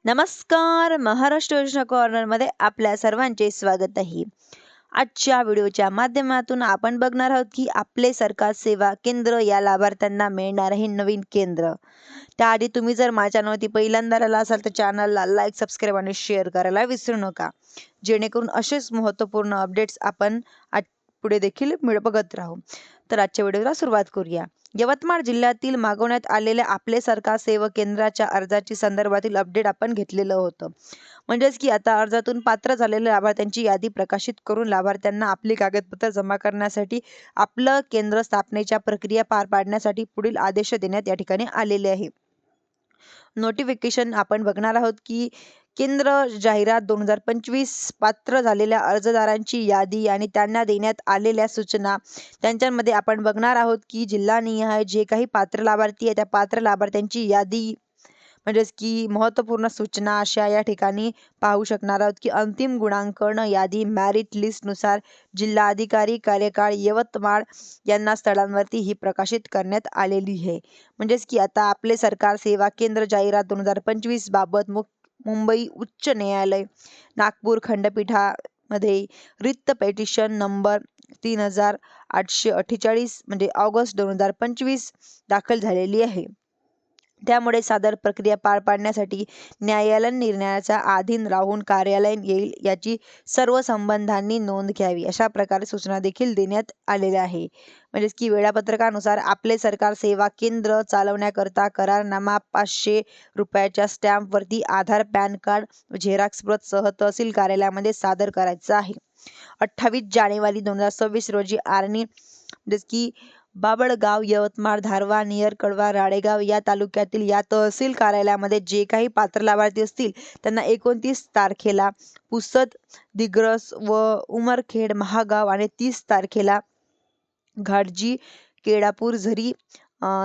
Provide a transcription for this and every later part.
नमस्कार. महाराष्ट्र योजना कॉर्नरमध्ये आपल्या सर्वांचे स्वागत आहे. आजच्या व्हिडिओच्या माध्यमातून आपण बघणार आहोत की आपले सरकार सेवा केंद्र या लाभार्थ्यांना मिळणार आहे नवीन केंद्र. त्याआधी तुम्ही जर माझ्या चॅनलवरती पहिल्यांदा आला असाल तर चॅनलला लाईक, सबस्क्राईब आणि शेअर करायला विसरू नका, जेणेकरून असेच महत्त्वपूर्ण अपडेट्स आपण पुढे देखील बघत राहू. तर आजच्या व्हिडिओला सुरुवात करूया. यवतमाळ जिल्ह्यातील मागवण्यात आलेल्या आपले सरकार सेवा केंद्राच्या अर्जाची संदर्भातील अपडेट आपण घेतलेलं होतं. म्हणजेच की आता अर्जातून पात्र झालेल्या लाभार्थ्यांची यादी प्रकाशित करून लाभार्थ्यांना आपली कागदपत्र जमा करण्यासाठी आपलं केंद्र स्थापनेच्या प्रक्रिया पार पाडण्यासाठी पुढील आदेश देण्यात या ठिकाणी आलेले आहे. नोटिफिकेशन आपण बघणार आहोत की केंद्र जाहिरात 2025 पात्र झालेल्या अर्जदारांची यादी आणि त्यांना देण्यात आलेल्या सूचना त्यांच्यामध्ये आपण बघणार आहोत की जिल्हानिहाय जे काही पात्र लाभार्थी आहे त्या पात्र लाभार्थ्यांची यादी म्हणजेच की महत्त्वपूर्ण सूचना अशा या ठिकाणी पाहू शकणार आहोत की अंतिम गुणांकन यादी मेरिट लिस्टनुसार जिल्हाधिकारी कार्यकाळ यवतमाळ यांना स्थळांवरती ही प्रकाशित करण्यात आलेली आहे. म्हणजेच की आता आपले सरकार सेवा केंद्र जाहिरात 2025 बाबत मुंबई उच्च न्यायालय नागपूर खंडपीठामध्ये रिक्त पेटिशन नंबर 3848 म्हणजे ऑगस्ट 2025 दाखल झालेली आहे. त्यामुळे सादर प्रक्रिया पार पाडण्यासाठी न्यायालयीन निर्णयाच्या अधीन राहून कार्यालय येईल याची सर्व संबंधांनी नोंद घ्यावी, अशा प्रकारे सूचना देखील देण्यात आलेल्या आहे. म्हणजेच की वेळापत्रकानुसार आपले सरकार सेवा केंद्र चालवण्याकरता करारनामा 500 रुपयाच्या स्टॅम्पवरती आधार, पॅन कार्ड, झेरॉक्स प्रत सह तहसील कार्यालयामध्ये सादर करायचं आहे. 28 जानेवारी 2026 रोजी आर्णी म्हणजेच की बाबळगाव, यवतमाळ, धारवा, नियर, कडवा, राळेगाव या तालुक्यातील या तहसील कार्यालयामध्ये जे काही पात्र लाभार्थी असतील त्यांना 29 तारखेला पुसद, दिग्रस व उमरखेड, महागाव आणि 30 तारखेला घाटजी, केळापूर, झरी,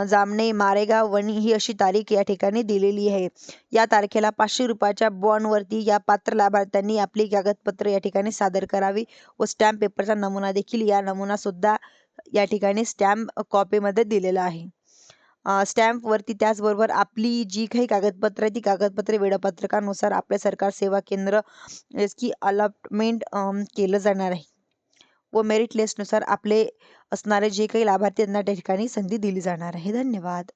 जामणे, मारेगाव, वणी ही अशी तारीख या ठिकाणी दिलेली आहे. या तारखेला 500 रुपयाच्या बॉन्डवरती या पात्र लाभार्थ्यांनी आपली कागदपत्र या ठिकाणी सादर करावी व स्टॅम्प पेपरचा नमुना देखील या नमुना सुद्धा या ठिकाणी स्टॅम्प कॉपीमध्ये दिलेला आहे. स्टॅम्पवरती त्याचबरोबर आपली जी काही कागदपत्र आहे ती कागदपत्रे वेळापत्रकानुसार आपल्या सरकार सेवा केंद्र की अलॉटमेंट केलं जाणार आहे व मेरिट लिस्टनुसार आपले असणारे जे काही लाभार्थी त्यांना त्या ठिकाणी संधी दिली जाणार आहे. धन्यवाद.